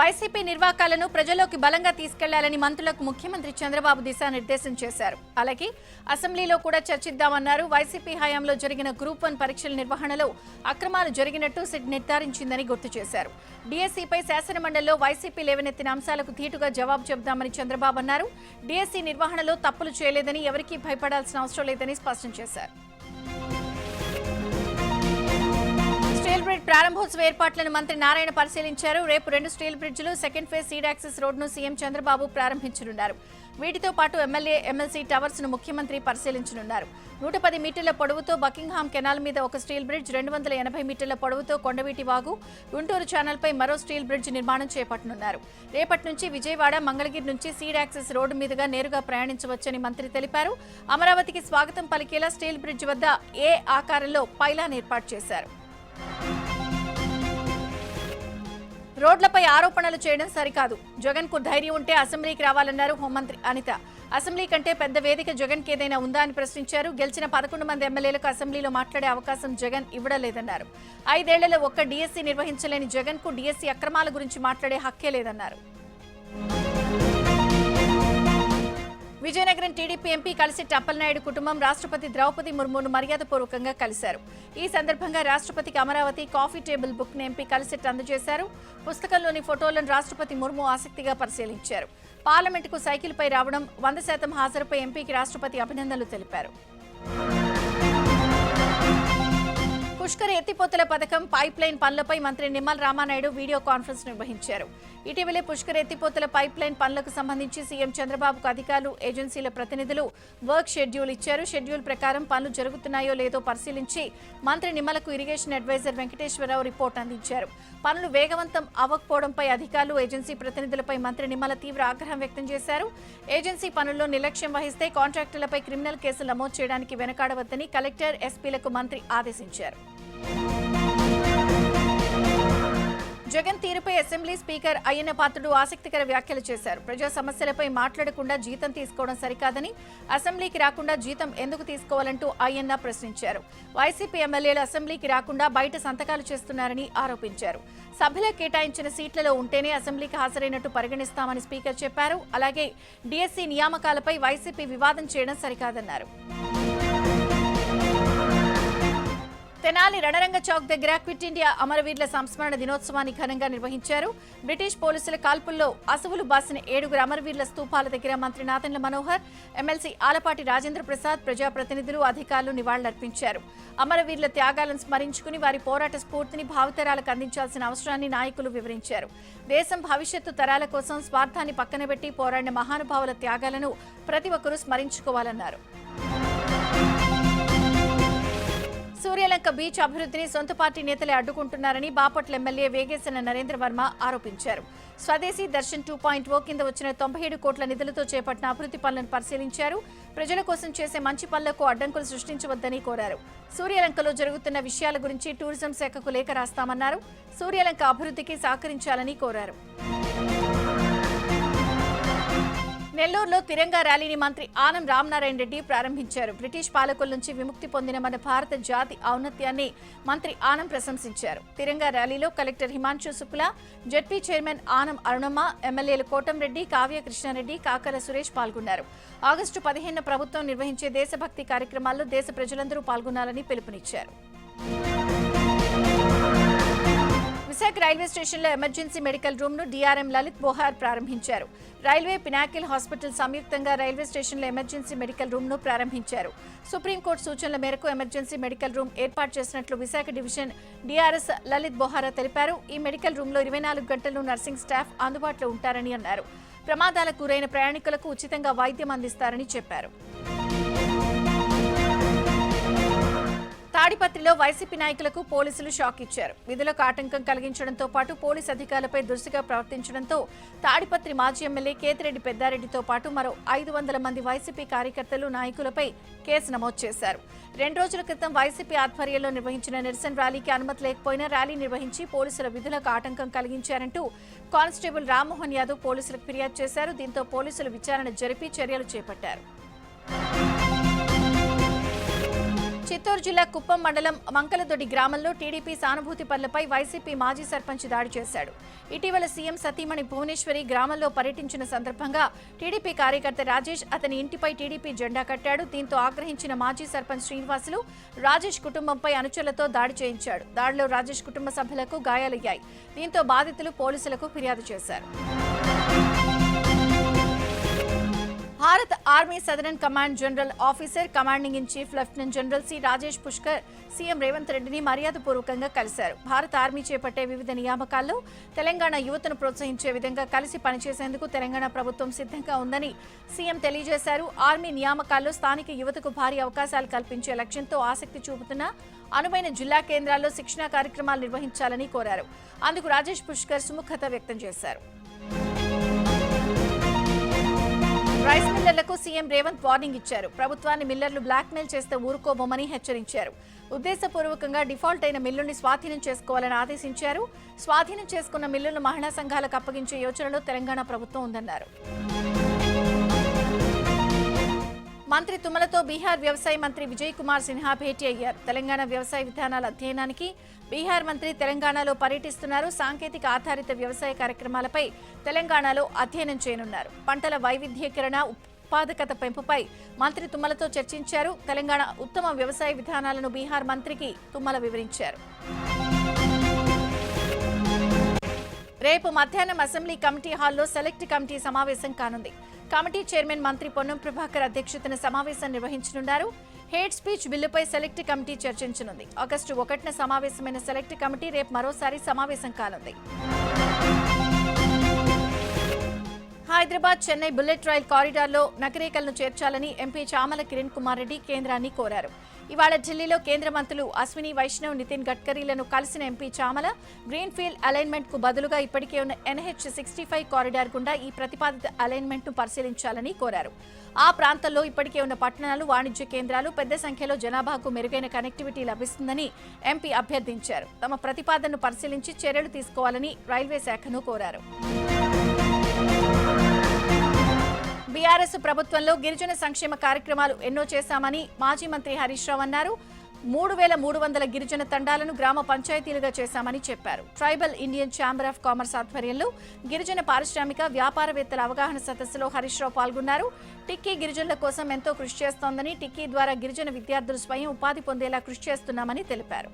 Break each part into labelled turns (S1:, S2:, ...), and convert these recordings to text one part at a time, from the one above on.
S1: YCP నిర్వాకాలను ప్రజల్లోకి బలంగా తీసుకెళ్లాలని మంత్రులకు ముఖ్యమంత్రి చంద్రబాబు దిశానిర్దేశం చేశారు. అలాగే అసెంబ్లీలో కూడా చర్చిద్దామన్నారు. వైసీపీ హయాంలో జరిగిన గ్రూప్ 1 పరీక్షల నిర్వహణలో అక్రమాలు జరిగినట్టు సిట్ నిర్ధారించిందని గుర్తు చేశారు. డిఎస్సీపై శాసనమండలిలో వైసీపీ లేవనెత్తిన అంశాలకు ధీటుగా జవాబు చెబుదామని చంద్రబాబు అన్నారు. డిఎస్సీ నిర్వహణలో తప్పులు చేయలేదని, ఎవరికీ భయపడాల్సిన అవసరం లేదని స్పష్టం చేశారు. స్టీల్ బ్రిడ్జ్ ప్రారంభోత్సవ ఏర్పాట్లను మంత్రి నారాయణ పరిశీలించారు. రేపు 2 స్టీల్ బ్రిడ్జిలు, సెకండ్ ఫేజ్ సీడ్ యాక్సెస్ రోడ్డును సీఎం చంద్రబాబు ప్రారంభించనున్నారు. వీటితో పాటు ఎమ్మెల్యే, ఎమ్మెల్సీ టవర్స్ ను ముఖ్యమంత్రి పరిశీలించనున్నారు. 110 మీటర్ల పొడవుతో బకింగ్హామ్ కెనాల్ మీద ఒక స్టీల్ బ్రిడ్జ్, 280 మీటర్ల పొడవుతో కొండవీటి వాగు, గుంటూరు ఛానల్పై మరో స్టీల్ బ్రిడ్జ్ నిర్మాణం చేపట్టనున్నారు. రేపటి నుంచి విజయవాడ, మంగళగిరి నుంచి సీడ్ యాక్సెస్ రోడ్డు మీదుగా నేరుగా ప్రయాణించవచ్చని మంత్రి తెలిపారు. అమరావతికి స్వాగతం పలికేలా స్టీల్ బ్రిడ్జ్ వద్ద ఏ ఆకారంలో పైలాన్ ఏర్పాటు చేశారు. రోడ్లపై ఆరోపణలు చేయడం సరికాదు. జగన్ కు ధైర్యం ఉంటే అసెంబ్లీకి రావాలన్నారు హోంమంత్రి అనిత. అసెంబ్లీ కంటే పెద్ద వేదిక జగన్ కి ఏదైనా ఉందా అని ప్రశ్నించారు. గెలిచిన 11 మంది ఎమ్మెల్యేలకు అసెంబ్లీలో మాట్లాడే అవకాశం జగన్ ఇవ్వడలేదన్నారు. 5 ఏళ్లలో ఒక్క డిఎస్సీ నిర్వహించలేని జగన్ కు డిఎస్సీ అక్రమాల గురించి మాట్లాడే హక్కే లేదన్నారు. విజయనగరం టీడీపీ ఎంపీ కలిసిట్టి అప్పలనాయుడు కుటుంబం రాష్ట్రపతి ద్రౌపది ముర్మును మర్యాదపూర్వకంగా కలిశారు. ఈ సందర్భంగా రాష్ట్రపతికి అమరావతి కాఫీ టేబుల్ బుక్ ను ఎంపీ కలిసిట్టి అందజేశారు. పుస్తకంలోని ఫోటోలను రాష్ట్రపతి ముర్ము ఆసక్తిగా పరిశీలించారు. పార్లమెంటుకు సైకిల్పై రావడం, 100% హాజరుపై ఎంపీకి రాష్ట్రపతి అభినందనలు తెలిపారు. పుష్కర ఎత్తిపోతల పథకం పైప్ లైన్ పనులపై మంత్రి నిమ్మల రామానాయుడు వీడియో కాన్ఫరెన్స్ నిర్వహించారు. ఇటీవలే పుష్కర ఎత్తిపోతల పైప్ లైన్ పనులకు సంబంధించి సీఎం చంద్రబాబుకు అధికారులు, ఏజెన్సీల ప్రతినిధులు వర్క్ షెడ్యూల్ ఇచ్చారు. షెడ్యూల్ ప్రకారం పనులు జరుగుతున్నాయో లేదో పరిశీలించి మంత్రి నిమ్మలకు ఇరిగేషన్ అడ్వైజర్ వెంకటేశ్వరరావు రిపోర్ట్ అందించారు. పనులు వేగవంతం అవ్వకపోవడంపై అధికారులు, ఏజెన్సీ ప్రతినిధులపై మంత్రి నిమ్మల తీవ్ర ఆగ్రహం వ్యక్తం చేశారు. ఏజెన్సీ పనుల్లో నిర్లక్ష్యం వహిస్తే కాంట్రాక్టర్లపై క్రిమినల్ కేసులు నమోదు చేయడానికి వెనకాడవద్దని కలెక్టర్, ఎస్పీలకు మంత్రి ఆదేశించారు. జగన్ తీరుపై అసెంబ్లీ స్పీకర్ అయ్యన్న పాత్రుడు ఆసక్తికర వ్యాఖ్యలు చేశారు. ప్రజా సమస్యలపై మాట్లాడకుండా జీతం తీసుకోవడం సరికాదని, అసెంబ్లీకి రాకుండా జీతం ఎందుకు తీసుకోవాలంటూ అయ్యన్న ప్రశ్నించారు. వైసీపీ ఎమ్మెల్యేలు అసెంబ్లీకి రాకుండా బయట సంతకాలు చేస్తున్నారని ఆరోపించారు. సభ్యులకు కేటాయించిన సీట్లలో ఉంటేనే అసెంబ్లీకి హాజరైనట్టు పరిగణిస్తామని స్పీకర్ చెప్పారు. అలాగే డిఎస్సీ నియామకాలపై వైసీపీ వివాదం చేయడం సరికాదన్నారు. తెనాలి రణరంగ చౌక్ దగ్గర క్విట్ ఇండియా అమరవీరుల సంస్మరణ దినోత్సవాన్ని ఘనంగా నిర్వహించారు. బ్రిటిష్ పోలీసుల కాల్పుల్లో అసువులు బాసిన 7 అమరవీరుల స్తూపాల దగ్గర మంత్రి నాదెండ్ల మనోహర్, ఎమ్మెల్సీ ఆలపాటి రాజేంద్ర ప్రసాద్, ప్రజాప్రతినిధులు, అధికారులు నివాళులర్పించారు. అమరవీరుల త్యాగాలను స్మరించుకుని వారి పోరాట స్ఫూర్తిని భావితరాలకు అందించాల్సిన అవసరాన్ని నాయకులు వివరించారు. దేశం భవిష్యత్తు తరాల కోసం స్వార్థాన్ని పక్కనబెట్టి పోరాడిన మహానుభావుల త్యాగాలను ప్రతి ఒక్కరూ స్మరించుకోవాలన్నారు. సూర్యలంక బీచ్ అభివృద్ధిని సొంత పార్టీ నేతలే అడ్డుకుంటున్నారని బాపట్ల ఎమ్మెల్యే వేగేసిన నరేంద్ర వర్మ ఆరోపించారు. స్వదేశీ దర్శన్ 2.0 కింద వచ్చిన 97 కోట్ల నిధులతో చేపట్టిన అభివృద్ధి పనులను పరిశీలించారు. ప్రజల కోసం చేసే మంచి పనులకు అడ్డంకులు సృష్టించవద్దని కోరారు. సూర్యలంకలో జరుగుతున్న విషయాల గురించి టూరిజం శాఖకు లేఖ రాస్తామన్నారు. సూర్యలంక అభివృద్ధికి సహకరించాలని కోరారు. నెల్లూరులో తిరంగా ర్యాలీని మంత్రి ఆనం రామనారాయణ రెడ్డి ప్రారంభించారు. బ్రిటిష్ పాలకుల నుంచి విముక్తి పొందిన మన భారత జాతి ఔన్నత్యాన్ని మంత్రి ఆనం ప్రశంసించారు. తిరంగా ర్యాలీలో collector Himanshu Shukla, ZP chairman Anam Arunamma, ఎమ్మెల్యేలు కోటంరెడ్డి, కావ్య కృష్ణారెడ్డి, కాకర సురేష్ పాల్గొన్నారు. ఆగస్టు 15 ప్రభుత్వం నిర్వహించే దేశభక్తి కార్యక్రమాల్లో దేశ ప్రజలందరూ పాల్గొనాలని పిలుపునిచ్చారు. విశాఖ రైల్వే స్టేషన్లో ఎమర్జెన్సీ మెడికల్ రూమ్ ను డీఆర్ఎం లలిత్ బోహార్ ప్రారంభించారు. రైల్వే, పినాకిల్ హాస్పిటల్ సంయుక్తంగా రైల్వే స్టేషన్లో ఎమర్జెన్సీ మెడికల్ రూమ్ ను ప్రారంభించారు. సుప్రీంకోర్టు సూచనల మేరకు ఎమర్జెన్సీ మెడికల్ రూమ్ ఏర్పాటు చేసినట్లు విశాఖ డివిజన్ డీఆర్ఎస్ లలిత్ బోహారా తెలిపారు. ఈ మెడికల్ రూమ్ లో 24 గంటలు నర్సింగ్ స్టాఫ్ అందుబాటులో ఉంటారని అన్నారు. ప్రమాదాలకు గురైన ప్రయాణికులకు ఉచితంగా వైద్యం అందిస్తారని చెప్పారు. తాడిపత్రిలో వైసీపీ నాయకులకు పోలీసులు షాక్ ఇచ్చారు. విధులకు ఆటంకం కలిగించడంతో పాటు పోలీసు అధికారులపై దురుసుగా ప్రవర్తించడంతో తాడిపత్రి మాజీ ఎమ్మెల్యే కేతిరెడ్డి పెద్దారెడ్డితో పాటు మరో 500 మంది వైసీపీ కార్యకర్తలు, నాయకులపై కేసు నమోదు చేశారు. 2 రోజుల క్రితం వైసీపీ ఆధ్వర్యంలో నిర్వహించిన నిరసన ర్యాలీకి అనుమతి లేకపోయినా ర్యాలీ నిర్వహించి పోలీసుల విధులకు ఆటంకం కలిగించారంటూ కానిస్టేబుల్ రామ్మోహన్ యాదవ్ పోలీసులకు ఫిర్యాదు చేశారు. దీంతో పోలీసులు విచారణ జరిపి చర్యలు చేపట్టారు. చిత్తూరు జిల్లా కుప్పం మండలం మంకలదొడ్డి గ్రామంలో టీడీపీ సానుభూతి పనులపై వైసీపీ మాజీ సర్పంచ్ దాడి చేశాడు. ఇటీవల సీఎం సతీమణి భువనేశ్వరి గ్రామంలో పర్యటించిన సందర్భంగా టీడీపీ కార్యకర్త రాజేష్ అతని ఇంటిపై టీడీపీ జెండా కట్టాడు. దీంతో ఆగ్రహించిన మాజీ సర్పంచ్ శ్రీనివాసులు రాజేష్ కుటుంబంపై అనుచరులతో దాడి చేయించాడు. దాడిలో రాజేష్ కుటుంబ సభ్యులకు గాయాలయ్యాయి. దీంతో బాధితులు పోలీసులకు ఫిర్యాదు చేశారు. Bharat army southern command general officer commanding in chief lieutenant general C Rajesh Pushkar CM Revanth రెడ్డిని మర్యాదపూర్వకంగా కలిశారు. భారత ఆర్మీ చేపట్టే వివిధ నియామకాల్లో తెలంగాణ యువతను ప్రోత్సహించే విధంగా కలిసి పనిచేసేందుకు తెలంగాణ ప్రభుత్వం సిద్ధంగా ఉందని సీఎం తెలియజేశారు. ఆర్మీ నియామకాల్లో స్థానిక యువతకు భారీ అవకాశాలు కల్పించే లక్ష్యంతో ఆసక్తి చూపుతున్న అనువైన జిల్లా కేంద్రాల్లో శిక్షణా కార్యక్రమాలు నిర్వహించాలని కోరారు. అందుకు రాజేష్ పుష్కర్ సుముఖత వ్యక్తం చేశారు. రైస్ మిల్లర్లకు సీఎం రేవంత్ వార్నింగ్ ఇచ్చారు. ప్రభుత్వాన్ని మిల్లర్లు బ్లాక్మెయిల్ చేస్తే ఊరుకోబోమని హెచ్చరించారు. ఉద్దేశపూర్వకంగా డిఫాల్ట్ అయిన మిల్లుల్ని స్వాధీనం చేసుకోవాలని ఆదేశించారు. స్వాధీనం చేసుకున్న మిల్లులను మహిళా సంఘాలకు అప్పగించే యోచనలో తెలంగాణ ప్రభుత్వం ఉందన్నారు. మంత్రి తుమ్మలతో బీహార్ వ్యవసాయ మంత్రి విజయ్ కుమార్ సిన్హా భేటీ అయ్యారు. తెలంగాణ వ్యవసాయ విధానాల అధ్యయనానికి బీహార్ మంత్రి తెలంగాణలో పర్యటిస్తున్నారు. సాంకేతిక ఆధారిత వ్యవసాయ కార్యక్రమాలపై తెలంగాణలో అధ్యయనం చేయనున్నారు. పంటల వైవిధ్యీకరణ, ఉత్పాదకత పెంపుపై మంత్రి తుమ్మలతో చర్చించారు. తెలంగాణ ఉత్తమ వ్యవసాయ విధానాలను బీహార్ మంత్రికి తుమ్మల వివరించారు. రేపు మధ్యాహ్నం అసెంబ్లీ కమిటీ హాల్లో సెలెక్ట్ కమిటీ సమావేశం కానుంది. కమిటీ చైర్మన్ మంత్రి పొన్నం ప్రభాకర్ అధ్యక్షతన సమావేశం నిర్వహించనున్నారు. హేట్ స్పీచ్ బిల్లుపై సెలెక్ట్ కమిటీ చర్చించనుంది. ఆగస్టు 1న సమావేశమైన సెలెక్ట్ కమిటీ రేపు మరోసారి సమావేశం కానుంది. హైదరాబాద్ చెన్నై బుల్లెట్ రైల్ కారిడార్లో నకిరేకల్ను చేర్చాలని ఎంపీ చామల కిరణ్ కుమార్ రెడ్డి కేంద్రాన్ని కోరారు. ఇవాళ ఢిల్లీలో కేంద్ర మంత్రులు అశ్విని వైష్ణవ్, నితిన్ గడ్కరీలను కలిసిన ఎంపీ చామల గ్రీన్ఫీల్డ్ అలైన్మెంట్ కు బదులుగా ఇప్పటికే ఉన్న NH65 కారిడార్ గుండా ఈ ప్రతిపాదిత అలైన్మెంట్ ను పరిశీలించాలని కోరారు. ఆ ప్రాంతంలో ఇప్పటికే ఉన్న పట్టణాలు, వాణిజ్య కేంద్రాలు, పెద్ద సంఖ్యలో జనాభాకు మెరుగైన కనెక్టివిటీ లభిస్తుందని ఎంపీ అభ్యర్థించారు. తమ ప్రతిపాదనను పరిశీలించి చర్యలు తీసుకోవాలని రైల్వే శాఖను కోరారు. బీఆర్ఎస్ ప్రభుత్వంలో గిరిజన సంక్షేమ కార్యక్రమాలు ఎన్నో చేశామని మాజీ మంత్రి హరీష్ రావు అన్నారు. 3,300 గిరిజన తండాలను గ్రామ పంచాయతీలుగా చేశామని చెప్పారు. Tribal Indian chamber of commerce ఆధ్వర్యంలో గిరిజన పారిశ్రామిక వ్యాపారవేత్తల అవగాహన సదస్సులో హరీష్ రావు పాల్గొన్నారు. టిక్కీ గిరిజనుల కోసం ఎంతో కృషి చేస్తోందని, టిక్కీ ద్వారా గిరిజన విద్యార్థులు స్వయం ఉపాధి పొందేలా కృషి చేస్తున్నామని తెలిపారు.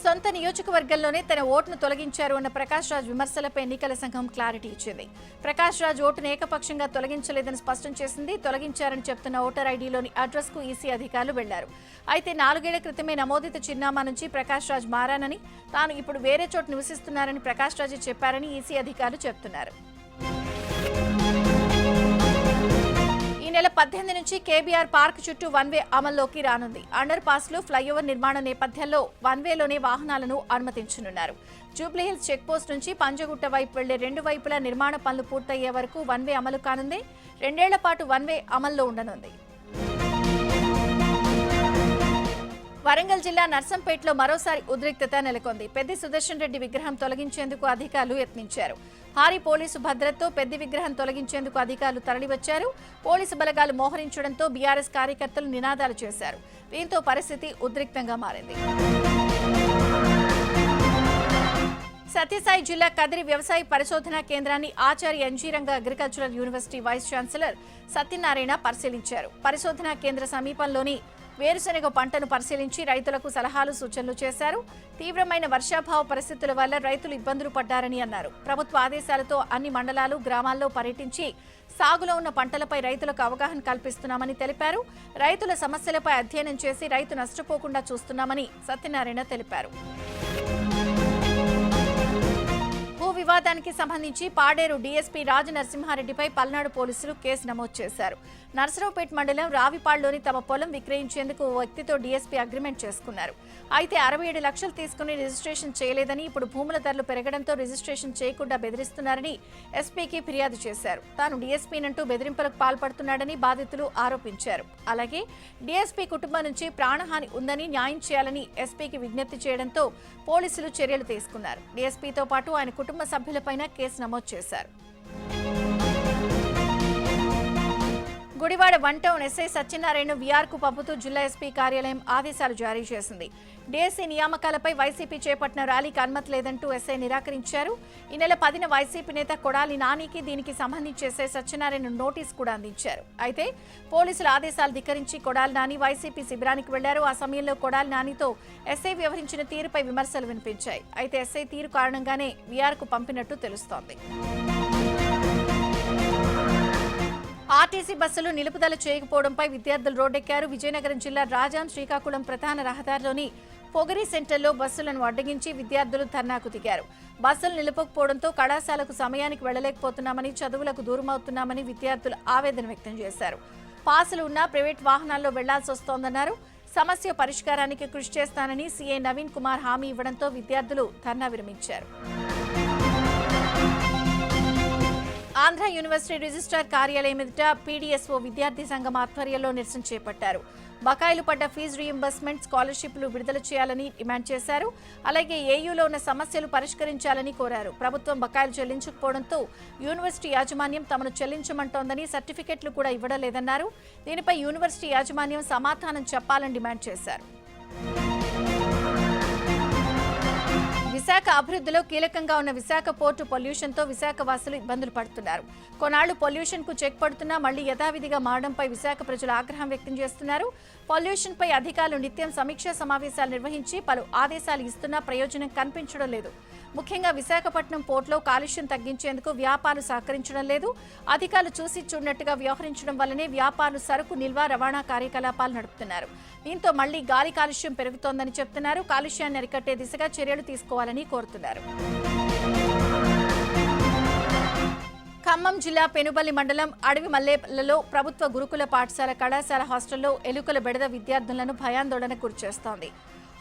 S1: సొంత నియోజకవర్గంలోనే తన ఓటును తొలగించారు అన్న ప్రకాష్ రాజ్ విమర్శలపై ఎన్నికల సంఘం క్లారిటీ ఇచ్చింది. ప్రకాష్ రాజ్ ఓటును ఏకపక్షంగా తొలగించలేదని స్పష్టం చేసింది. తొలగించారని చెప్తున్న ఓటర్ ఐడీలోని అడ్రస్ కు ఈసీ అధికారులు వెళ్లారు. అయితే 4 ఏళ్ల క్రితమే నమోదిత చిరునామా నుంచి ప్రకాష్ రాజ్ మారానని, తాను ఇప్పుడు వేరే చోట నివసిస్తున్నారని ప్రకాష్ రాజ్ చెప్పారని ఈసీ అధికారులు చెబుతున్నారు. ఈ నెల 18 నుంచి కేబీఆర్ పార్క్ చుట్టూ వన్ వే అమల్లోకి రానుంది. అండర్ పాస్ లో ఫ్లైఓవర్ నిర్మాణ నేపథ్యంలో వన్ వేలోనే వాహనాలను అనుమతించనున్నారు. జూబ్లీహిల్స్ చెక్ పోస్ట్ నుంచి పంజగుట్ట వైపు వెళ్లే 2 వైపులా నిర్మాణ పనులు పూర్తయ్యే వరకు వన్ వే అమలు కానుంది. 2 ఏళ్ల పాటు వన్ వే అమల్లో ఉండనుంది. వరంగల్ జిల్లా నర్సంపేటలో మరోసారి ఉద్రిక్తత నెలకొంది. పెద్ది సుదర్శన్ రెడ్డి విగ్రహం తొలగించేందుకు అధికారులు యత్నించారు. భారీ పోలీసు భద్రతతో పెద్ది విగ్రహం తొలగించేందుకు అధికారులు తరలివచ్చారు. పోలీసు బలగాలు మోహరించడంతో బీఆర్ఎస్ కార్యకర్తలు నినాదాలు చేశారు. దీంతో పరిస్థితి ఉద్రిక్తంగా మారింది. సత్యసాయి జిల్లా కదిరి వ్యవసాయ పరిశోధనా కేంద్రాన్ని Acharya NG Ranga agricultural university vice chancellor Satyanarayana పరిశీలించారు. పరిశోధనా కేంద్ర సమీపంలోని వేరుశెనగ పంటను పరిశీలించి రైతులకు సలహాలు, సూచనలు చేశారు. తీవ్రమైన వర్షాభావ పరిస్థితుల వల్ల రైతులు ఇబ్బందులు పడ్డారని అన్నారు. ప్రభుత్వ ఆదేశాలతో అన్ని మండలాలు, గ్రామాల్లో పర్యటించి సాగులో ఉన్న పంటలపై రైతులకు అవగాహన కల్పిస్తున్నామని తెలిపారు. రైతుల సమస్యలపై అధ్యయనం చేసి రైతు నష్టపోకుండా చూస్తున్నామని సత్యనారాయణ తెలిపారు. భూ వివాదానికి సంబంధించి పాడేరు డీఎస్పీ రాజనరసింహారెడ్డిపై పల్నాడు పోలీసులు కేసు నమోదు చేశారు. నర్సరావుపేట మండలం రావిపాడులోని తమ పొలం విక్రయించేందుకు ఓ వ్యక్తితో డీఎస్పీ అగ్రిమెంట్ చేసుకున్నారు. అయితే 67 లక్షలు తీసుకుని రిజిస్ట్రేషన్ చేయలేదని, ఇప్పుడు భూముల ధరలు పెరగడంతో రిజిస్ట్రేషన్ చేయకుండా బెదిరిస్తున్నారని ఎస్పీకి ఫిర్యాదు చేశారు. తాను డీఎస్పీనంటూ బెదిరింపులకు పాల్పడుతున్నాడని బాధితులు ఆరోపించారు. అలాగే డీఎస్పీ కుటుంబం నుంచి ప్రాణహాని ఉందని న్యాయం చేయాలని ఎస్పీకి విజ్ఞప్తి చేయడంతో పోలీసులు చర్యలు తీసుకున్నారు. డీఎస్పీతో పాటు ఆయన కుటుంబ సభ్యులపైన కేసు నమోదు చేశారు. Gudivada one town SI Satyanarayana వీఆర్కు పంపుతూ జిల్లా ఎస్పీ కార్యాలయం ఆదేశాలు జారీ చేసింది. డీఎస్సీ నియామకాలపై వైసీపీ చేపట్టిన ర్యాలీకి అనుమతి లేదంటూ ఎస్ఐ నిరాకరించారు. ఈ నెల 10న వైసీపీ నేత కొడాలి నానికి దీనికి సంబంధించి ఎస్ఐ సత్యనారాయణ నోటీసు కూడా అందించారు. అయితే పోలీసుల ఆదేశాలు ధిక్కరించి కొడాలి నాని వైసీపీ శిబిరానికి వెళ్లారు. ఆ సమయంలో కొడాలి నానితో ఎస్ఐ వ్యవహరించిన తీరుపై విమర్శలు వినిపించాయి. అయితే ఎస్ఐ తీరు కారణంగానే వీఆర్కు పంపినట్టు తెలుస్తోంది. ఆర్టీసీ బస్సులు నిలుపుదల చేయకపోవడంపై విద్యార్థులు రోడ్డెక్కారు. విజయనగరం జిల్లా రాజాం శ్రీకాకుళం ప్రధాన రహదారిలోని పొగరి సెంటర్లో బస్సులను అడ్డగించి విద్యార్థులు ధర్నాకు దిగారు. బస్సులు నిలుపకపోవడంతో కళాశాలకు సమయానికి వెళ్లలేకపోతున్నామని, చదువులకు దూరమవుతున్నామని విద్యార్థులు ఆవేదన వ్యక్తం చేశారు. పాసులు ఉన్నా ప్రైవేట్ వాహనాల్లో వెళ్లాల్సి వస్తోందన్నారు. సమస్య పరిష్కారానికి కృషి చేస్తానని సీఐ నవీన్ కుమార్ హామీ ఇవ్వడంతో విద్యార్థులు ధర్నా విరమించారు. ఆంధ్ర యూనివర్సిటీ రిజిస్ట్రార్ కార్యాలయం ఎదుట పీడీఎస్ఓ విద్యార్థి సంఘం ఆధ్వర్యంలో నిరసన చేపట్టారు. బకాయిలు పడ్డ ఫీజు రీయింబర్స్మెంట్, స్కాలర్షిప్లు విడుదల చేయాలని డిమాండ్ చేశారు. అలాగే ఏయూలో ఉన్న సమస్యలు పరిష్కరించాలని కోరారు. ప్రభుత్వం బకాయిలు చెల్లించకపోవడంతో యూనివర్సిటీ యాజమాన్యం తమను చెల్లించమంటోందని, సర్టిఫికెట్లు కూడా ఇవ్వడం లేదన్నారు. దీనిపై యూనివర్సిటీ యాజమాన్యం సమాధానం చెప్పాలని డిమాండ్ చేశారు. విశాఖ అభివృద్ధిలో కీలకంగా ఉన్న విశాఖ పోర్టు పొల్యూషన్తో విశాఖ వాసులు ఇబ్బందులు పడుతున్నారు. కొన్నాళ్లు పొల్యూషన్ కు చెక్ పడుతున్నా మళ్లీ యథావిధిగా మారడంపై విశాఖ ప్రజలు ఆగ్రహం వ్యక్తం చేస్తున్నారు. పొల్యూషన్ పై అధికారులు నిత్యం సమీక్షా సమావేశాలు నిర్వహించి పలు ఆదేశాలు ఇస్తున్నా ప్రయోజనం కనిపించడం లేదు. ముఖ్యంగా విశాఖపట్నం పోర్టులో కాలుష్యం తగ్గించేందుకు వ్యాపారులు సహకరించడం లేదు. అధికారులు చూసి చూడనట్టుగా వ్యవహరించడం వల్లనే వ్యాపారులు సరుకు నిల్వ, రవాణా కార్యకలాపాలు నడుపుతున్నారు. దీంతో మళ్లీ గాలి కాలుష్యం పెరుగుతోందని చెప్తున్నారు. కాలుష్యాన్ని అరికట్టే దిశగా చర్యలు తీసుకోవాలని కోరుతున్నారు. ఖమ్మం జిల్లా పెనుబల్లి మండలం అడవి మల్లేపల్లిలో ప్రభుత్వ గురుకుల పాఠశాల కళాశాల హాస్టల్లో ఎలుకల బెడద విద్యార్థులను భయాందోళనకు గురిచేస్తోంది.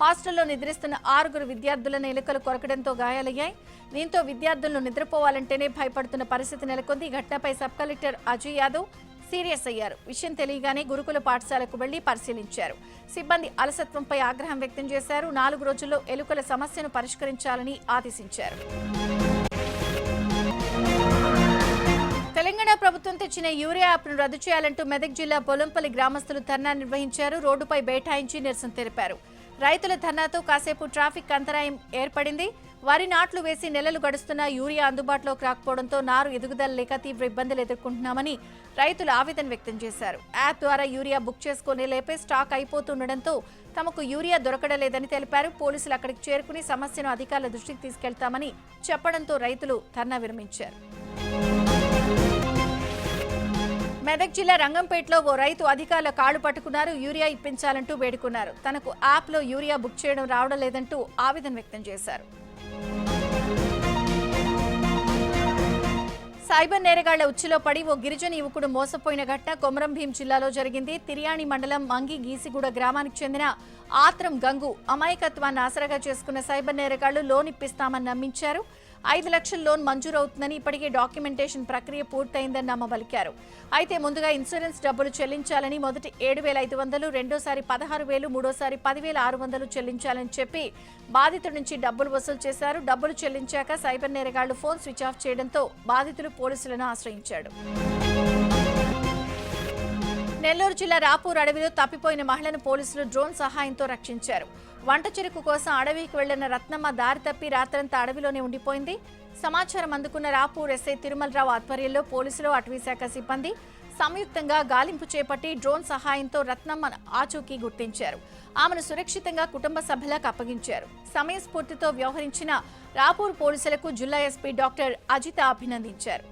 S1: హాస్టల్లో నిద్రిస్తున్న 6 విద్యార్థులను ఎలుకలు కొరకడంతో గాయాలయ్యాయి. దీంతో విద్యార్థులను నిద్రపోవాలంటేనే భయపడుతున్న పరిస్థితి నెలకొంది. ఈ ఘటనపై sub collector Ajay Yadav serious అయ్యారు. విషయం తెలియగానే గురుకుల పాఠశాలకు వెళ్లి పరిశీలించారు. సిబ్బంది అలసత్వంపై ఆగ్రహం వ్యక్తం చేశారు. 4 రోజుల్లో ఎలుకల సమస్యను పరిష్కరించాలని ఆదేశించారు. తెలంగాణ ప్రభుత్వం తెచ్చిన యూరియా యాప్ను రద్దు చేయాలంటూ మెదక్ జిల్లా పొలంపల్లి గ్రామస్తులు ధర్నా నిర్వహించారు. రోడ్డుపై బైఠాయించి నిరసన తెలిపారు. రైతుల ధర్నాతో కాసేపు ట్రాఫిక్ అంతరాయం ఏర్పడింది. వరి నాట్లు వేసి నెలలు గడుస్తున్నా యూరియా అందుబాటులోకి రాకపోవడంతో నారు ఎదుగుదల లేక తీవ్ర ఇబ్బందులు ఎదుర్కొంటున్నామని రైతులు ఆవేదన వ్యక్తం చేశారు. యాప్ ద్వారా యూరియా బుక్ చేసుకునే లేపే స్టాక్ అయిపోతుండటంతో తమకు యూరియా దొరకడలేదని తెలిపారు. పోలీసులు అక్కడికి చేరుకుని సమస్యను అధికారుల దృష్టికి తీసుకెళ్తామని చెప్పడంతో రైతులు ధర్నా విరమించారు. మెదక్ జిల్లా రంగంపేటలో ఓ రైతు అధికారుల కాళ్లు పట్టుకున్నారు. యూరియా ఇప్పించాలంటూ వేడుకున్నారు. తనకు యాప్లో యూరియా బుక్ చేయడం రావడం లేదంటూ ఆవేదన వ్యక్తం చేశారు. సైబర్ నేరగాళ్ల ఉచ్చులో పడి ఓ గిరిజన యువకుడు మోసపోయిన ఘటన కొమరంభీం జిల్లాలో జరిగింది. తిర్యాణి మండలం మంగి గీసిగూడ గ్రామానికి చెందిన ఆత్రం గంగు అమాయకత్వాన్ని ఆసరాగా చేసుకున్న సైబర్ నేరగాళ్లు లోన్ ఇప్పిస్తామని నమ్మించారు. 5 లక్షల లోన్ మంజూరవుతుందని, ఇప్పటికే డాక్యుమెంటేషన్ ప్రక్రియ పూర్తయిందని నమ్మబలికారు. అయితే ముందుగా ఇన్సూరెన్స్ డబ్బులు చెల్లించాలని, మొదటి 7,500, రెండోసారి 16,000, మూడోసారి 10,600 చెల్లించాలని చెప్పి బాధితుడి నుంచి డబ్బులు వసూలు చేశారు. డబ్బులు చెల్లించాక సైబర్ నేరగాళ్లు ఫోన్ స్విచ్ ఆఫ్ చేయడంతో బాధితులు పోలీసులను ఆశ్రయించాడు. నెల్లూరు జిల్లా రాపూర్ అడవిలో తప్పిపోయిన మహిళను పోలీసులు డ్రోన్ సహాయంతో రక్షించారు. వంట చెరుకు కోసం అడవికి వెళ్లిన రత్నమ్మ దారి తప్పి రాత్రంతా అడవిలోనే ఉండిపోయింది. సమాచారం అందుకున్న రాపూర్ ఎస్ఐ తిరుమలరావు ఆధ్వర్యంలో పోలీసులు, అటవీశాఖ సిబ్బంది సంయుక్తంగా గాలింపు చేపట్టి డ్రోన్ సహాయంతో రత్నమ్మను ఆచూకీ గుర్తించారు. ఆమెను సురక్షితంగా కుటుంబ సభ్యులకు అప్పగించారు. సమయస్ఫూర్తితో వ్యవహరించిన రాపూర్ పోలీసులకు జిల్లా ఎస్పీ డాక్టర్ అజిత అభినందించారు.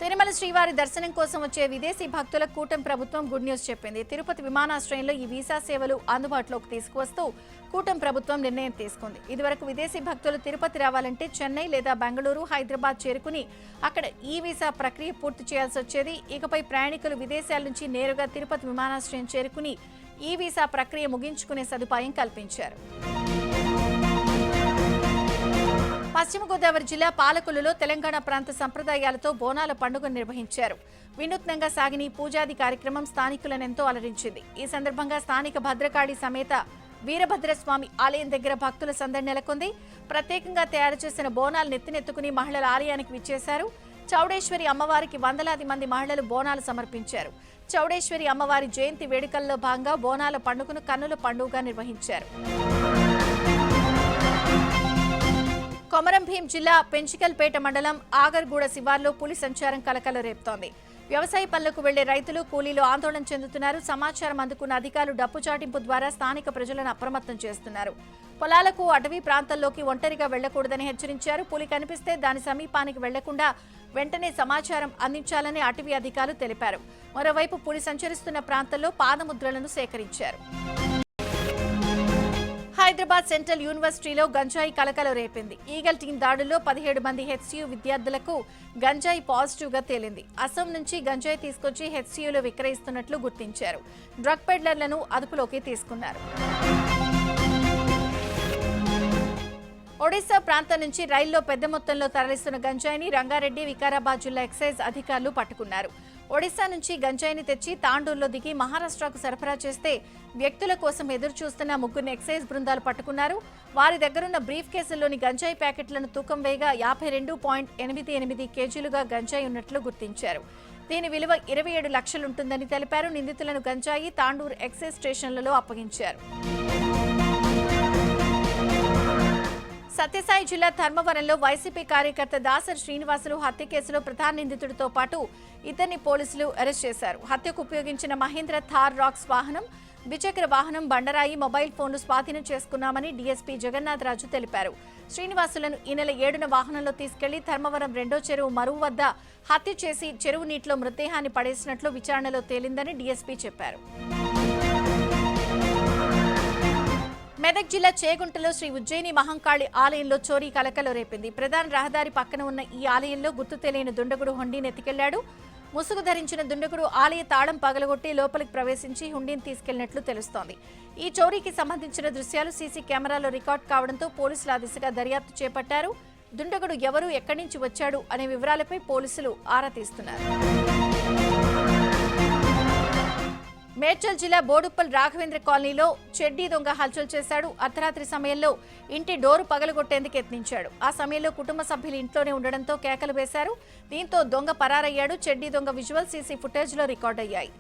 S1: తిరుమల శ్రీవారి దర్శనం కోసం వచ్చే విదేశీ భక్తులకు కూటమి ప్రభుత్వం గుడ్ న్యూస్ చెప్పింది. తిరుపతి విమానాశ్రయంలో ఈ వీసా సేవలు అందుబాటులోకి తీసుకువస్తూ కూటమి ప్రభుత్వం నిర్ణయం తీసుకుంది. ఇదివరకు విదేశీ భక్తులు తిరుపతి రావాలంటే చెన్నై లేదా బెంగళూరు, హైదరాబాద్ చేరుకుని అక్కడ ఈ వీసా ప్రక్రియ పూర్తి చేయాల్సి వచ్చేది. ఇకపై ప్రయాణికులు విదేశాల నుంచి నేరుగా తిరుపతి విమానాశ్రయం చేరుకుని ఈ వీసా ప్రక్రియ ముగించుకునే సదుపాయం కల్పించారు. పశ్చిమ గోదావరి జిల్లా పాలకొల్లులో తెలంగాణ ప్రాంత సంప్రదాయాలతో బోనాల పండుగ నిర్వహించారు. వినూత్నంగా సాగిన ఈ పూజాది కార్యక్రమం స్థానికులను ఎంతో అలరించింది. ఈ సందర్భంగా స్థానిక భద్రకాళి సమేత వీరభద్రస్వామి ఆలయం దగ్గర భక్తుల సందడి నెలకొంది. ప్రత్యేకంగా తయారు చేసిన బోనాలు నెత్తినెత్తుకుని మహిళల ఆలయానికి విచ్చేశారు. చౌడేశ్వరి అమ్మవారికి వందలాది మంది మహిళలు బోనాలు సమర్పించారు. చౌడేశ్వరి అమ్మవారి జయంతి వేడుకల్లో భాగంగా బోనాల పండుగను కన్నుల పండుగగా నిర్వహించారు. కొమరంభీం జిల్లా పెంచికల్పేట మండలం ఆగర్గూడ శివార్లో పులి సంచారం కలకలం రేపుతోంది. వ్యవసాయ పనులకు వెళ్లే రైతులు కూలీలు ఆందోళన చెందుతున్నారు. సమాచారం అందుకున్న అధికారులు డప్పు చాటింపు ద్వారా స్థానిక ప్రజలను అప్రమత్తం చేస్తున్నారు. పొలాలకు అటవీ ప్రాంతాల్లోకి ఒంటరిగా వెళ్లకూడదని హెచ్చరించారు. పులి కనిపిస్తే దాని సమీపానికి వెళ్లకుండా వెంటనే సమాచారం అందించాలని అటవీ అధికారులు తెలిపారు. మరోవైపు పులి సంచరిస్తున్న ప్రాంతాల్లో పాదముద్రలను సేకరించారు. హైదరాబాద్ సెంట్రల్ యూనివర్సిటీలో గంజాయి కలకలం రేపింది. ఈగల్ టీం దాడుల్లో 17 మంది హెచ్సియు విద్యార్థులకు గంజాయి పాజిటివ్ గా తేలింది. అస్సాం నుంచి గంజాయి తీసుకొచ్చి హెచ్సియులో విక్రయిస్తున్నట్లు గుర్తించారు. డ్రగ్ పెడ్లర్లను అదుపులోకి తీసుకున్నారు. ఒడిశా ప్రాంతం నుంచి రైల్లో పెద్ద మొత్తంలో తరలిస్తున్న గంజాయిని రంగారెడ్డి, వికారాబాద్ జిల్లా ఎక్సైజ్ అధికారులు పట్టుకున్నారు. ఒడిశా నుంచి గంజాయిని తెచ్చి తాండూరులో దిగి మహారాష్ట్రకు సరఫరా చేస్తే వ్యక్తుల కోసం ఎదురు చూస్తున్న 3 ఎక్సైజ్ బృందాలు పట్టుకున్నారు. వారి దగ్గరున్న బ్రీఫ్ కేసుల్లోని గంజాయి ప్యాకెట్లను తూకం వేయగా 52.88 కేజీలుగా గంజాయి ఉన్నట్లు గుర్తించారు. దీని విలువ 27 లక్షలుంటుందని తెలిపారు. నిందితులను గంజాయి తాండూరు ఎక్సైజ్ స్టేషన్లలో అప్పగించారు. సత్యసాయి జిల్లా ధర్మవరంలో వైసీపీ కార్యకర్త దాసరి శ్రీనివాసులు హత్య కేసులో ప్రధాన నిందితుడితో పాటు ఇద్దరిని పోలీసులు అరెస్ట్ చేశారు. హత్యకు ఉపయోగించిన మహేంద్ర థార్ రాక్స్ వాహనం, ద్విచక్ర వాహనం, బండరాయి, మొబైల్ ఫోన్లు స్వాధీనం చేసుకున్నామని డీఎస్పీ జగన్నాథరాజు తెలిపారు. శ్రీనివాసులను ఈ నెల 7న వాహనంలో తీసుకెళ్లి ధర్మవరం 2వ చెరువు మరువు వద్ద హత్య చేసి చెరువు నీటిలో మృతదేహాన్ని పడేసినట్లు విచారణలో తేలిందని డీఎస్పీ చెప్పారు. మెదక్ జిల్లా చేగుంటలో శ్రీ ఉజ్జయిని మహంకాళి ఆలయంలో చోరీ కలకలం రేపింది. ప్రధాన రహదారి పక్కన ఉన్న ఈ ఆలయంలో గుర్తు తెలియని దుండగుడు హుండీని ఎత్తుకెళ్లాడు. ముసుగు ధరించిన దుండగుడు ఆలయ తాళం పగలగొట్టి లోపలికి ప్రవేశించి హుండీని తీసుకెళ్లినట్లు తెలుస్తోంది. ఈ చోరీకి సంబంధించిన దృశ్యాలు సీసీ కెమెరాలో రికార్డు కావడంతో పోలీసులు ఆ దిశగా దర్యాప్తు చేపట్టారు. దుండగుడు ఎవరు, ఎక్కడి నుంచి వచ్చాడు అనే వివరాలపై పోలీసులు ఆరా తీస్తున్నారు. మేడ్చల్ జిల్లా బోడుప్పల్ రాఘవేంద్ర కాలనీలో చెడ్డీ దొంగ హల్చల్ చేశాడు. అర్ధరాత్రి సమయంలో ఇంటి డోరు పగలగొట్టేందుకు యత్నించాడు. ఆ సమయంలో కుటుంబ సభ్యులు ఇంట్లోనే ఉండడంతో కేకలు వేశారు. దీంతో దొంగ పరారయ్యాడు. చెడ్డీ దొంగ విజువల్ సీసీ ఫుటేజ్లో రికార్డయ్యాయి.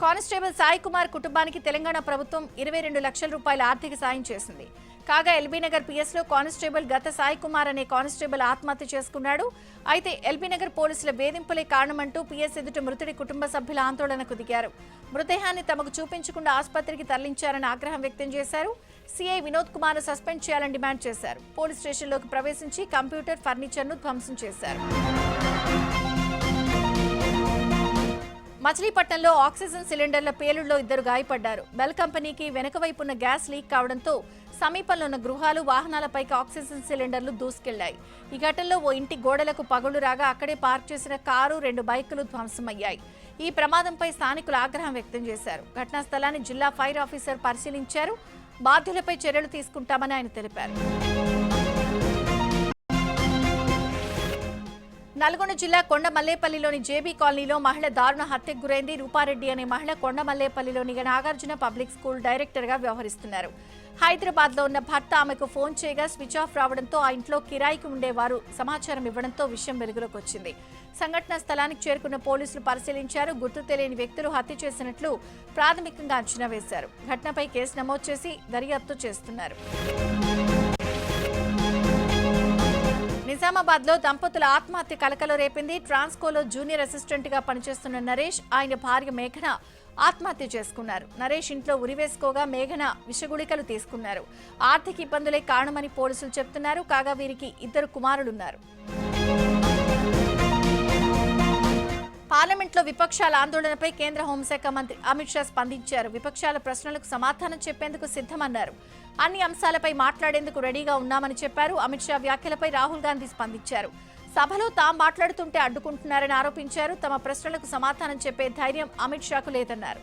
S1: కానిస్టేబుల్ సాయి కుమార్ కుటుంబానికి తెలంగాణ ప్రభుత్వం 22 లక్షల రూపాయల ఆర్థిక సాయం చేసింది. కాగా ఎల్బీనగర్ పిఎస్లో కానిస్టేబుల్ గత సాయి కుమార్ అనే కానిస్టేబుల్ ఆత్మహత్య చేసుకున్నాడు. అయితే ఎల్బీనగర్ పోలీసుల వేధింపులే కారణమంటూ పిఎస్ ఎదుట మృతుడి కుటుంబ సభ్యుల ఆందోళనకు దిగారు. మృతదేహాన్ని తమకు చూపించకుండా ఆసుపత్రికి తరలించారని ఆగ్రహం వ్యక్తం చేశారు. సీఐ వినోద్ కుమార్ సస్పెండ్ చేయాలని డిమాండ్ చేశారు. పోలీస్ స్టేషన్లోకి ప్రవేశించి కంప్యూటర్, ఫర్నిచర్ను ధ్వంసం చేశారు. మచిలీపట్నంలో ఆక్సిజన్ సిలిండర్ల పేలుళ్లో 2 గాయపడ్డారు. బెల్ కంపెనీకి వెనుక వైపున్న గ్యాస్ లీక్ కావడంతో సమీపంలో ఉన్న గృహాలు, వాహనాలపైకి ఆక్సిజన్ సిలిండర్లు దూసుకెళ్లాయి. ఈ ఘటనలో ఓ ఇంటి గోడలకు పగుళ్లు రాగా అక్కడే పార్క్ చేసిన కారు, 2 బైకులు ధ్వంసమయ్యాయి. ఈ ప్రమాదంపై స్థానికులు ఆగ్రహం వ్యక్తం చేశారు. ఘటనా స్థలాన్ని జిల్లా ఫైర్ ఆఫీసర్ పరిశీలించారు. బాధ్యులపై చర్యలు తీసుకుంటామని ఆయన తెలిపారు. నల్గొండ జిల్లా కొండమల్లేపల్లిలోని జేబీ కాలనీలో మహిళ దారుణ హత్యకు గురైంది. రూపారెడ్డి అనే మహిళ కొండమల్లేపల్లిలోని నాగార్జున పబ్లిక్ స్కూల్ డైరెక్టర్గా వ్యవహరిస్తున్నారు. హైదరాబాద్లో ఉన్న భర్త ఆమెకు ఫోన్ చేయగా స్విచ్ ఆఫ్ రావడంతో ఆ ఇంట్లో కిరాయికి ఉండేవారు సమాచారం ఇవ్వడంతో విషయం వెలుగులోకి వచ్చింది. సంఘటనా స్థలానికి చేరుకున్న పోలీసులు పరిశీలించారు. గుర్తు తెలియని వ్యక్తులు హత్య చేసినట్లు ప్రాథమికంగా అంచనా వేశారు. ఘటనపై కేసు నమోదు చేసి దర్యాప్తు చేస్తున్నారు. నిజామాబాద్ లో దంపతుల ఆత్మహత్య కలకలం రేపింది. ట్రాన్స్కోలో జూనియర్ అసిస్టెంట్ గా పనిచేస్తున్న నరేష్, ఆయన భార్య మేఘన ఆత్మహత్య చేసుకున్నారు. నరేష్ ఇంట్లో ఉరివేసుకోగా మేఘన విషగుళికలు తీసుకున్నారు. ఆర్థిక ఇబ్బందులే కారణమని పోలీసులు చెబుతున్నారు. కాగా వీరికి 2 కుమారులున్నారు. పార్లమెంట్లో విపక్షాల ఆందోళనపై కేంద్ర హోంశాఖ మంత్రి అమిత్ షా స్పందించారు. విపక్షాల ప్రశ్నలకు సమాధానం చెప్పేందుకు సిద్ధమన్నారు. అన్ని అంశాలపై మాట్లాడేందుకు రెడీగా ఉన్నామని చెప్పారు. అమిత్ షా వ్యాఖ్యలపై రాహుల్ గాంధీ స్పందించారు. సభలో తాము మాట్లాడుతుంటే అడ్డుకుంటున్నారని ఆరోపించారు. తమ ప్రశ్నలకు సమాధానం చెప్పే ధైర్యం అమిత్ షాకు లేదన్నారు.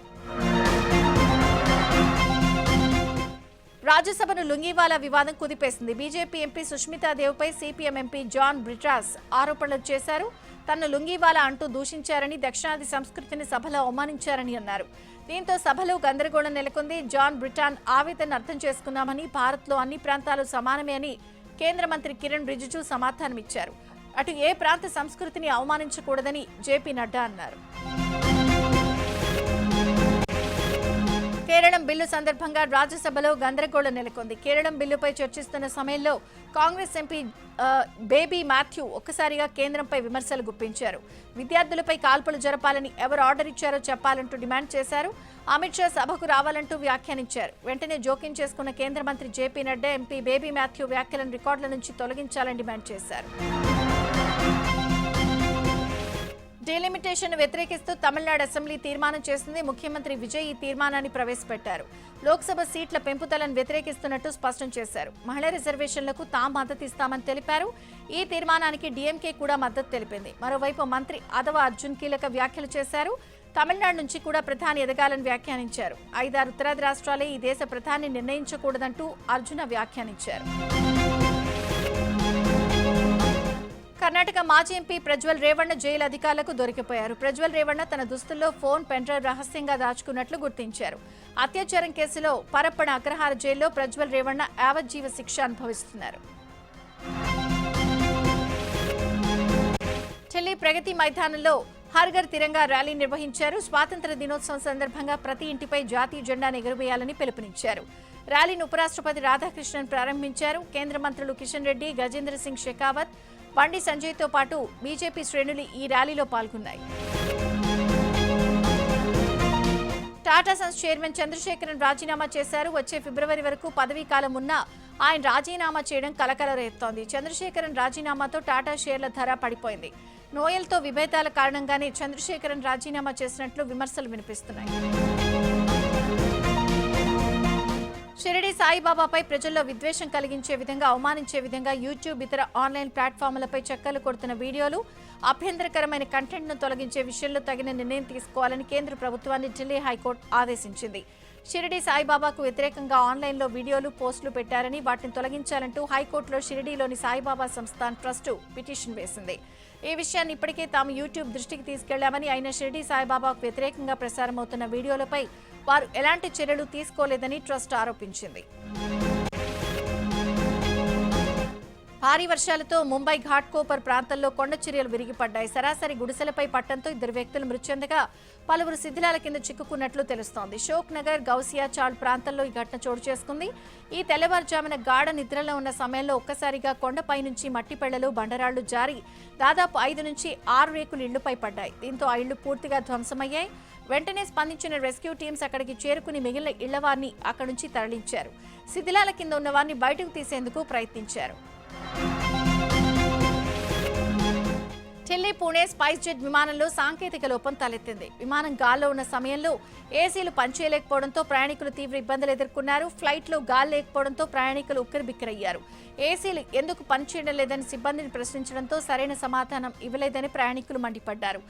S1: రాజ్యసభను లుంగీవాలా వివాదం కుదిపేసింది. బీజేపీ ఎంపీ సుష్మితాదేవ్పై సిపిఎం ఎంపీ జాన్ బ్రిటాస్ ఆరోపణలు చేశారు. తనను లుంగీవాలా అంటూ దూషించారని, దక్షిణాది సంస్కృతిని సభలో అవమానించారని అన్నారు. దీంతో సభలో గందరగోళం నెలకొంది. జాన్ బ్రిటాన్ ఆవేదన అర్థం చేసుకున్నామని, భారత్లో అన్ని ప్రాంతాలు సమానమే అని కేంద్ర మంత్రి కిరణ్ రిజిజు సమాధానమిచ్చారు. అటు ఏ ప్రాంత సంస్కృతిని అవమానించకూడదని జేపీ నడ్డా అన్నారు. కేరళం బిల్లు సందర్భంగా రాజ్యసభలో గందరగోళం నెలకొంది. కేరళం బిల్లుపై చర్చిస్తున్న సమయంలో కాంగ్రెస్ ఎంపీ బేబీ మాథ్యూ ఒక్కసారిగా కేంద్రంపై విమర్శలు గుప్పించారు. విద్యార్థులపై కాల్పులు జరపాలని ఎవరు ఆర్డర్ ఇచ్చారో చెప్పాలంటూ డిమాండ్ చేశారు. అమిత్ షా సభకు రావాలంటూ వ్యాఖ్యానించారు. వెంటనే జోక్యం చేసుకున్న కేంద్ర మంత్రి JP Nadda MP baby Matthew వ్యాఖ్యలను రికార్డుల నుంచి తొలగించాలని డిమాండ్ చేశారు. డీలిమిటేషన్ వ్యతిరేకిస్తూ తమిళనాడు అసెంబ్లీ తీర్మానం చేసింది. ముఖ్యమంత్రి విజయ్ ఈ తీర్మానాన్ని ప్రవేశపెట్టారు. లోక్సభ సీట్ల పెంపుదలను వ్యతిరేకిస్తున్నట్టు స్పష్టం చేశారు. మహిళా రిజర్వేషన్లకు తాము మద్దతు ఇస్తామని తెలిపారు. ఈ తీర్మానానికి డీఎంకే కూడా మద్దతు తెలిపింది. మరోవైపు మంత్రి అదవ అర్జున్ కీలక వ్యాఖ్యలు చేశారు. తమిళనాడు నుంచి కూడా ప్రధాని ఎదగాలని వ్యాఖ్యానించారు. 5-6 ఉత్తరాది రాష్ట్రాలే ఈ దేశ ప్రధాని నిర్ణయించకూడదంటూ అర్జున వ్యాఖ్యానించారు. కర్ణాటక మాజీ ఎంపీ ప్రజ్వల్ రేవణ్ణ జైలు అధికారులకు దొరికిపోయారు. ప్రజ్వల్ రేవణ్ణ తన దుస్తుల్లో ఫోన్, పెన్ డ్రైవ్ రహస్యంగా దాచుకున్నట్లు గుర్తించారు. అత్యాచారం కేసులో పరప్పన అగ్రహార జైల్లో ప్రజ్వల్ రేవణ్ణ యావజ్జీవ శిక్ష అనుభవిస్తున్నారు. ఢిల్లీ ప్రగతి మైదానంలో హర్ఘర్ తిరంగా ర్యాలీ నిర్వహించారు. స్వాతంత్ర దినోత్సవం సందర్భంగా ప్రతి ఇంటిపై జాతీయ జెండాను ఎగురవేయాలని పిలుపునిచ్చారు. ర్యాలీని ఉపరాష్ట్రపతి రాధాకృష్ణన్ ప్రారంభించారు. కేంద్ర మంత్రులు కిషన్ రెడ్డి, గజేంద్ర సింగ్ షెకావత్, బండి సంజయ్తో పాటు బీజేపీ శ్రేణులు ఈ ర్యాలీలో పాల్గొన్నాయి. టాటా సన్స్ చైర్మన్ చంద్రశేఖరన్ రాజీనామా చేశారు. వచ్చే ఫిబ్రవరి వరకు పదవీ కాలం ఉన్నా ఆయన రాజీనామా చేయడం కలకలం రేపుతోంది. చంద్రశేఖరన్ రాజీనామాతో టాటా షేర్ల ధర పడిపోయింది. నోయల్తో విభేదాల కారణంగానే చంద్రశేఖరన్ రాజీనామా చేసినట్లు విమర్శలు వినిపిస్తున్నాయి. షిరిడి సాయిబాబాపై ప్రజల్లో విద్వేషం కలిగించే విధంగా, అవమానించే విధంగా యూట్యూబ్, ఇతర ఆన్లైన్ ప్లాట్ఫామ్లపై చక్కర్లు కొడుతున్న వీడియోలు, అభ్యంతరకరమైన కంటెంట్ను తొలగించే విషయంలో తగిన నిర్ణయం తీసుకోవాలని కేంద్ర ప్రభుత్వాన్ని ఢిల్లీ హైకోర్టు ఆదేశించింది. షిరిడి సాయిబాబాకు వ్యతిరేకంగా ఆన్లైన్లో వీడియోలు, పోస్టులు పెట్టారని వాటిని తొలగించాలంటూ హైకోర్టులో షిరిడీలోని సాయిబాబా సంస్థాన్ ట్రస్టు పిటిషన్ వేసింది. ఈ విషయాన్ని ఇప్పటికే తాము యూట్యూబ్ దృష్టికి తీసుకెళ్లామని, అయినా షిరిడి సాయిబాబాకు వ్యతిరేకంగా ప్రసారమవుతున్న వీడియోలపై వారు ఎలాంటి చర్యలు తీసుకోలేదని ట్రస్ట్ ఆరోపించింది. భారీ వర్షాలతో ముంబై ఘాట్కోపర్ ప్రాంతంలో కొండ చర్యలు విరిగిపడ్డాయి. సరాసరి గుడిసెలపై పట్టడంతో 2 వ్యక్తులు మృతి చెందగా పలువురు శిథిలాల కింద చిక్కుకున్నట్లు తెలుస్తోంది. షోక్ నగర్, గౌసియా చాల్ ప్రాంతాల్లో ఈ ఘటన చోటు చేసుకుంది. ఈ తెల్లవారుజామున గాఢ నిద్రలో ఉన్న సమయంలో ఒక్కసారిగా కొండపై నుంచి మట్టి పెళ్లలు, బండరాళ్లు జారి దాదాపు 5 నుంచి 6 రేకులు ఇళ్లపై పడ్డాయి. దీంతో ఆ ఇళ్లు పూర్తిగా ధ్వంసమయ్యాయి. వెంటనే స్పందించిన రెస్క్యూ టీమ్స్ అక్కడికి చేరుకుని మిగిలిన ఇళ్లవారిని అక్కడి నుంచి తరలించారు. శిథిలాల కింద ఉన్న వారిని బయటకు తీసేందుకు ప్రయత్నించారు. ఢిల్లీ పూణే స్పైస్ జెట్ విమానంలో సాంకేతిక లోపం తలెత్తింది. విమానం గాల్లో ఉన్న సమయంలో ఏసీలు పనిచేయలేకపోవడంతో ప్రయాణికులు తీవ్ర ఇబ్బందులు ఎదుర్కొన్నారు. ఫ్లైట్లో గాలి లేకపోవడంతో ప్రయాణికులు ఉక్కిరిబిక్కిరయ్యారు. ఏసీలు ఎందుకు పనిచేయడం లేదని సిబ్బందిని ప్రశ్నించడంతో సరైన సమాధానం ఇవ్వలేదని ప్రయాణికులు మండిపడ్డారు.